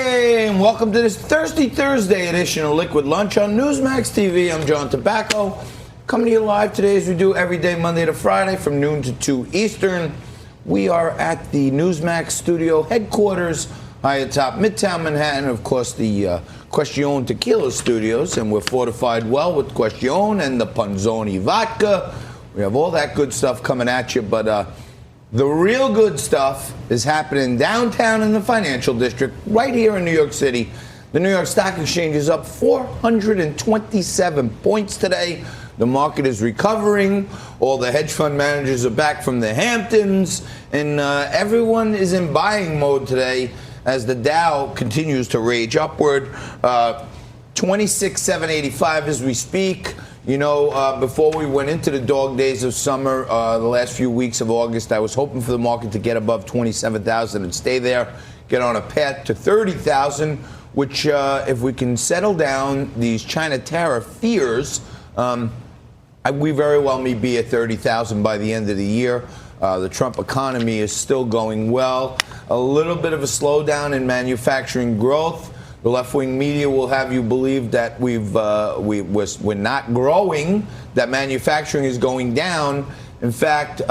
morning. Welcome to this Thirsty Thursday edition of Liquid Lunch on Newsmax TV. I'm John Tobacco, coming to you live today as we do every day, Monday to Friday, from noon to 2 Eastern. We are at the Newsmax studio headquarters, high atop Midtown Manhattan, of course, the Question Tequila Studios, and we're fortified well with Question and the Panzoni vodka. We have all that good stuff coming at you, but the real good stuff is happening downtown in the financial district, right here in New York City. The New York Stock Exchange is up 427 points today. The market is recovering. All the hedge fund managers are back from the Hamptons, and everyone is in buying mode today as the Dow continues to rage upward. 26,785 as we speak. You know, before we went into the dog days of summer, the last few weeks of August, I was hoping for the market to get above 27,000 and stay there, get on a path to 30,000, which if we can settle down these China tariff fears, we very well may be at 30,000 by the end of the year. The Trump economy is still going well. A little bit of a slowdown in manufacturing growth. The left-wing media will have you believe that we're not growing, that manufacturing is going down. In fact,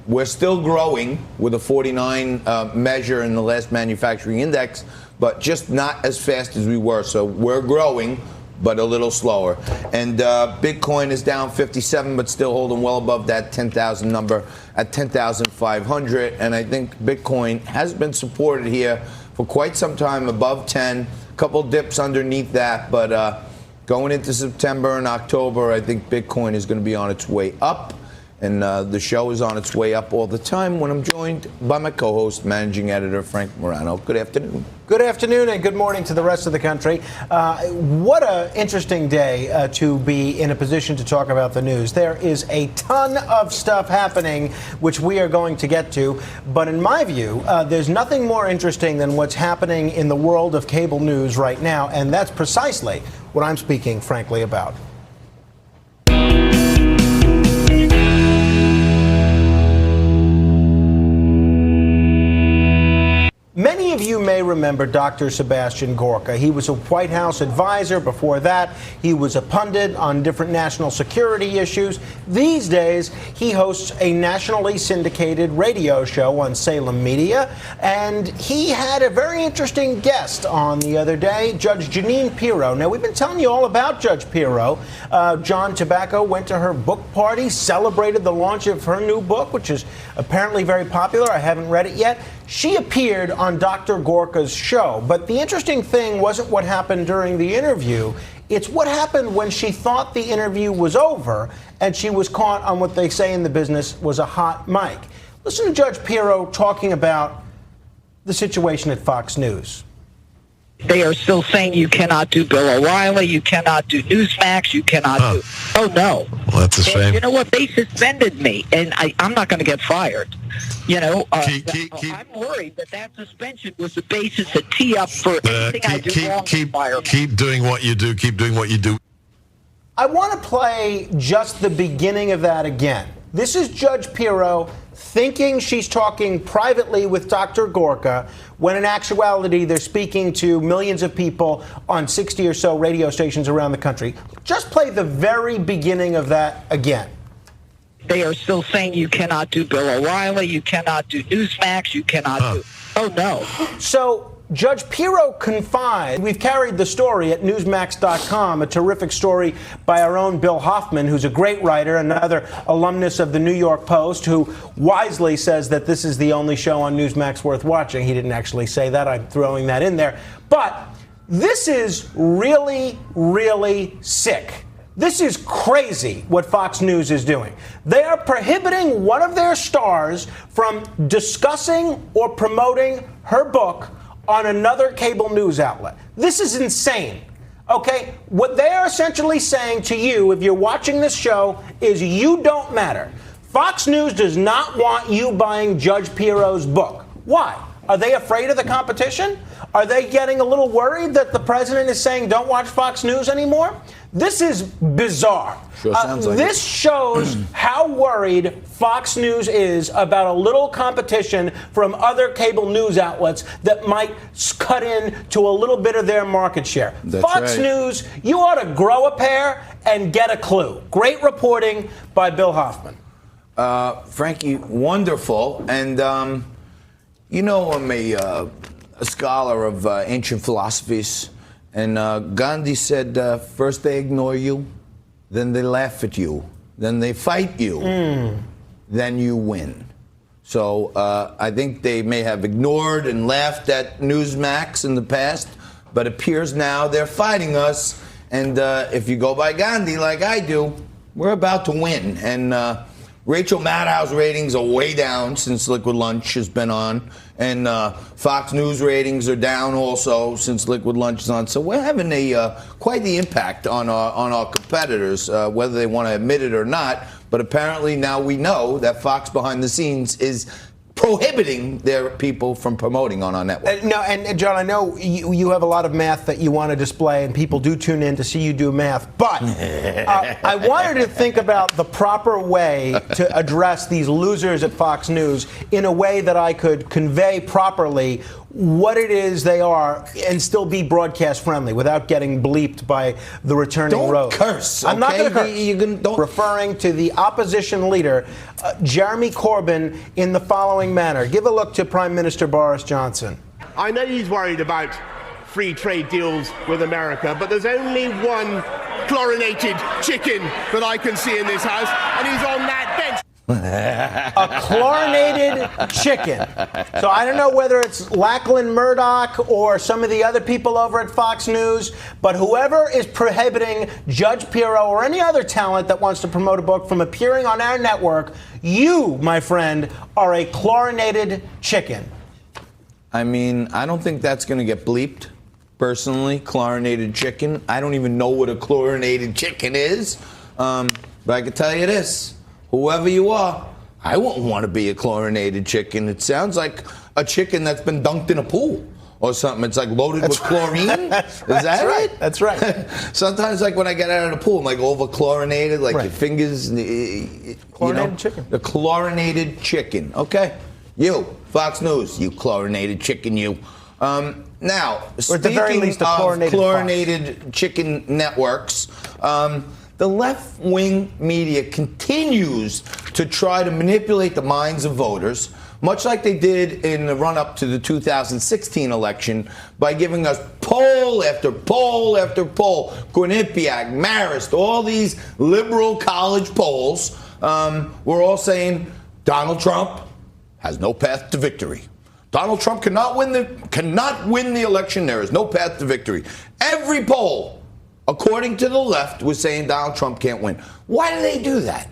we're still growing with a 49 measure in the last manufacturing index, but just not as fast as we were. So we're growing, but a little slower. And Bitcoin is down 57, but still holding well above that 10,000 number at 10,500. And I think Bitcoin has been supported here for quite some time, above 10, a couple dips underneath that, but going into September and October, I think Bitcoin is going to be on its way up, and the show is on its way up all the time when I'm joined by my co-host, managing editor Frank Morano. Good afternoon. Good afternoon and good morning to the rest of the country. What an interesting day to be in a position to talk about the news. There is a ton of stuff happening, which we are going to get to. But in my view, there's nothing more interesting than what's happening in the world of cable news right now. And that's precisely what I'm speaking, frankly, about. Many of you may remember Dr. Sebastian Gorka. He was a White House advisor. Before that, he was a pundit on different national security issues. These days, he hosts a nationally syndicated radio show on Salem Media. And he had a very interesting guest on the other day, Judge Jeanine Pirro. Now, we've been telling you all about Judge Pirro. John Tobacco went to her book party, celebrated the launch of her new book, which is apparently very popular. I haven't read it yet. She appeared on Dr. Gorka's show, but the interesting thing wasn't what happened during the interview. It's what happened when she thought the interview was over and she was caught on what they say in the business was a hot mic. Listen to Judge Pirro talking about the situation at Fox News. They are still saying you cannot do Bill O'Reilly, you cannot do Newsmax, you cannot do... Oh, no. Well, that's a shame. You know what? They suspended me, and I'm not going to get fired. You know, I'm worried that suspension was the basis to tee up for anything I do wrong. Keep doing what you do. Keep doing what you do. I want to play just the beginning of that again. This is Judge Pirro thinking she's talking privately with Dr. Gorka, when in actuality they're speaking to millions of people on 60 or so radio stations around the country. Just play the very beginning of that again. They are still saying you cannot do Bill O'Reilly, you cannot do Newsmax, you cannot do... Oh, no. So Judge Pirro confides. We've carried the story at Newsmax.com, a terrific story by our own Bill Hoffman, who's a great writer, another alumnus of the New York Post, who wisely says that this is the only show on Newsmax worth watching. He didn't actually say that. I'm throwing that in there. But this is really, really sick. This is crazy what Fox News is doing. They are prohibiting one of their stars from discussing or promoting her book on another cable news outlet. This is insane. Okay? What they are essentially saying to you, if you're watching this show, is you don't matter. Fox News does not want you buying Judge Pirro's book. Why? Are they afraid of the competition? Are they getting a little worried that the president is saying don't watch Fox News anymore? This is bizarre. Sure sounds like this shows how worried Fox News is about a little competition from other cable news outlets that might cut in to a little bit of their market share. That's Fox right. News, you ought to grow a pair and get a clue. Great reporting by Bill Hoffman. Frankie, wonderful. And, I'm a scholar of ancient philosophies. And Gandhi said, first they ignore you, then they laugh at you, then they fight you, then you win. So I think they may have ignored and laughed at Newsmax in the past, but it appears now they're fighting us. And if you go by Gandhi like I do, we're about to win. And Rachel Maddow's ratings are way down since Liquid Lunch has been on. And Fox News ratings are down also since Liquid Lunch is on. So we're having quite the impact on our competitors, whether they want to admit it or not. But apparently now we know that Fox behind the scenes is prohibiting their people from promoting on our network. No, and John, I know you have a lot of math that you want to display, and people do tune in to see you do math. But I wanted to think about the proper way to address these losers at Fox News in a way that I could convey properly what it is they are and still be broadcast friendly without getting bleeped by the returning road. Don't curse. I'm not going to curse. Don't. Referring to the opposition leader, Jeremy Corbyn, in the following manner. Give a look to Prime Minister Boris Johnson. I know he's worried about free trade deals with America, but there's only one chlorinated chicken that I can see in this house, and he's on that bench. A chlorinated chicken. So I don't know whether it's Lachlan Murdoch or some of the other people over at Fox News, but whoever is prohibiting Judge Pirro or any other talent that wants to promote a book from appearing on our network, you, my friend, are a chlorinated chicken. I mean, I don't think that's going to get bleeped. Personally, chlorinated chicken. I don't even know what a chlorinated chicken is. But I can tell you this. Whoever you are, I wouldn't want to be a chlorinated chicken. It sounds like a chicken that's been dunked in a pool or something. It's like loaded with chlorine. Is that right? That's right. Sometimes, like when I get out of the pool, I'm like over chlorinated, like your fingers. Chlorinated chicken. The chlorinated chicken. Okay. You, Fox News, you chlorinated chicken, you. Now, or at the very least, speaking of chlorinated chicken networks, the left-wing media continues to try to manipulate the minds of voters, much like they did in the run-up to the 2016 election, by giving us poll after poll after poll, Quinnipiac, Marist, all these liberal college polls. We're all saying Donald Trump has no path to victory. Donald Trump cannot win the election. There is no path to victory. Every poll, according to the left, was saying Donald Trump can't win. Why do they do that?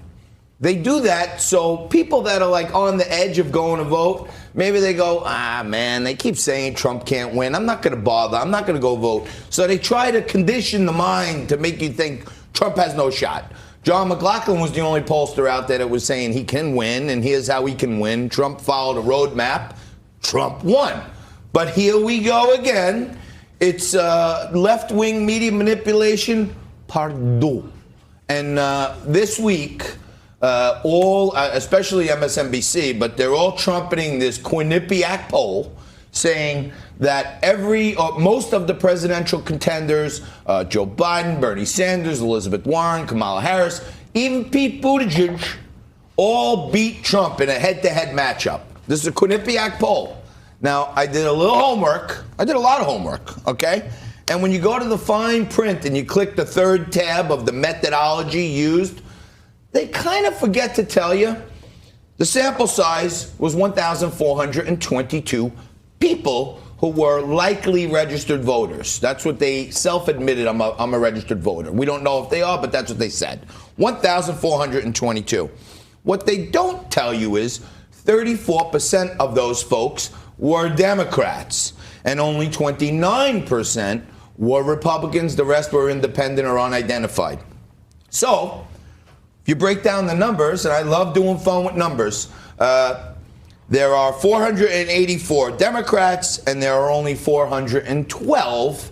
They do that so people that are like on the edge of going to vote, maybe they go, man, they keep saying Trump can't win. I'm not going to bother. I'm not going to go vote. So they try to condition the mind to make you think Trump has no shot. John McLaughlin was the only pollster out there that was saying he can win, and here's how he can win. Trump followed a roadmap. Trump won. But here we go again. It's left-wing media manipulation, pardon. And this week, especially MSNBC, but they're all trumpeting this Quinnipiac poll saying that most of the presidential contenders, Joe Biden, Bernie Sanders, Elizabeth Warren, Kamala Harris, even Pete Buttigieg, all beat Trump in a head-to-head matchup. This is a Quinnipiac poll. Now, I did a little homework. I did a lot of homework, okay? And when you go to the fine print and you click the third tab of the methodology used, they kind of forget to tell you the sample size was 1,422 people who were likely registered voters. That's what they self-admitted. I'm a registered voter. We don't know if they are, but that's what they said. 1,422. What they don't tell you is 34% of those folks were Democrats, and only 29% were Republicans. The rest were independent or unidentified. So, if you break down the numbers, and I love doing fun with numbers, there are 484 Democrats and there are only 412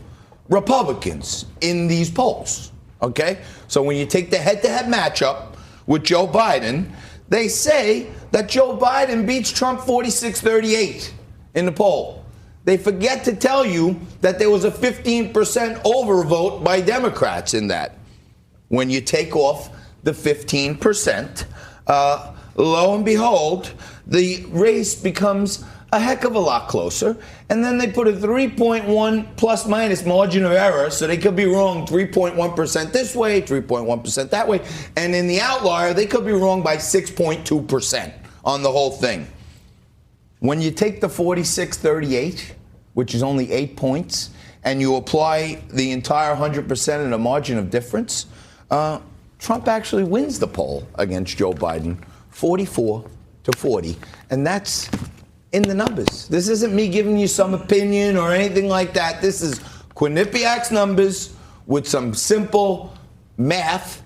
Republicans in these polls. Okay? So when you take the head-to-head matchup with Joe Biden, they say that Joe Biden beats Trump 46-38 in the poll. They forget to tell you that there was a 15% overvote by Democrats in that. When you take off the 15%, lo and behold, the race becomes a heck of a lot closer. And then they put a 3.1 plus minus margin of error, so they could be wrong 3.1% this way, 3.1% that way. And in the outlier, they could be wrong by 6.2% on the whole thing. When you take the 46-38, which is only 8 points, and you apply the entire 100% in a margin of difference, Trump actually wins the poll against Joe Biden, 44-40. And that's in the numbers. This isn't me giving you some opinion or anything like that. This is Quinnipiac's numbers with some simple math.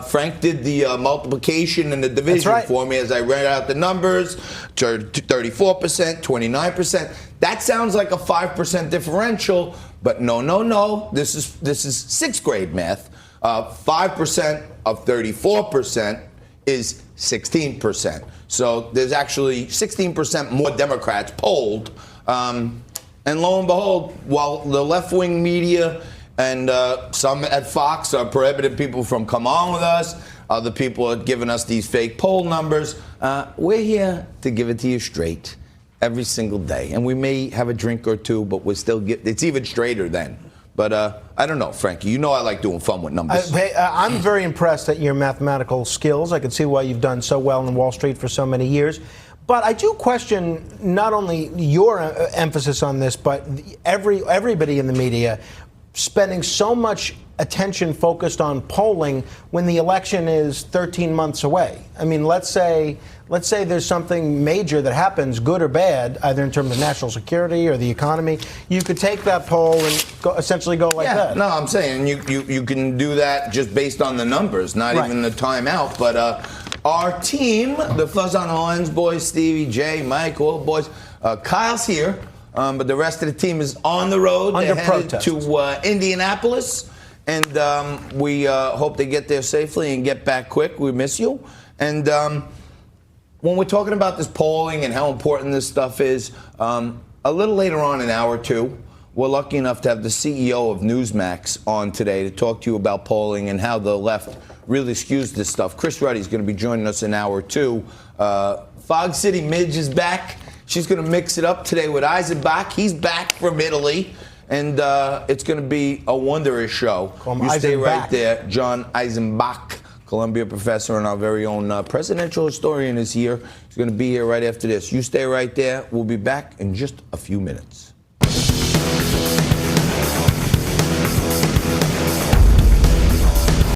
Frank did the multiplication and the division for me as I read out the numbers. 34%, 29%. That sounds like a 5% differential, but no. This is sixth grade math. 5% of 34% is 16%. So there's actually 16% more Democrats polled. And lo and behold, while the left-wing media and some at Fox are prohibiting people from come on with us, other people are giving us these fake poll numbers, we're here to give it to you straight every single day. And we may have a drink or two, but we're still it's even straighter then. But I don't know, Frankie. You know I like doing fun with numbers. I'm very impressed at your mathematical skills. I can see why you've done so well in Wall Street for so many years. But I do question not only your emphasis on this, but everybody in the media spending so much attention focused on polling when the election is 13 months away. I mean, let's say there's something major that happens, good or bad, either in terms of national security or the economy. You could take that poll and essentially go like that. No, I'm saying you can do that just based on the numbers, not even the timeout. But our team, the Fuzz on the Lens boys, Stevie, Jay, Mike, all the boys, Kyle's here. But the rest of the team is on the road. Under They're protest. headed to Indianapolis. And we hope they get there safely and get back quick. We miss you. And when we're talking about this polling and how important this stuff is, a little later on, an hour or two, we're lucky enough to have the CEO of Newsmax on today to talk to you about polling and how the left really skews this stuff. Chris Ruddy is going to be joining us in hour two. Fog City Midge is back. She's going to mix it up today with Eisenbach. He's back from Italy. And it's going to be a wondrous show. You stay right there. John Eisenbach, Columbia professor and our very own presidential historian, is here. He's going to be here right after this. You stay right there. We'll be back in just a few minutes.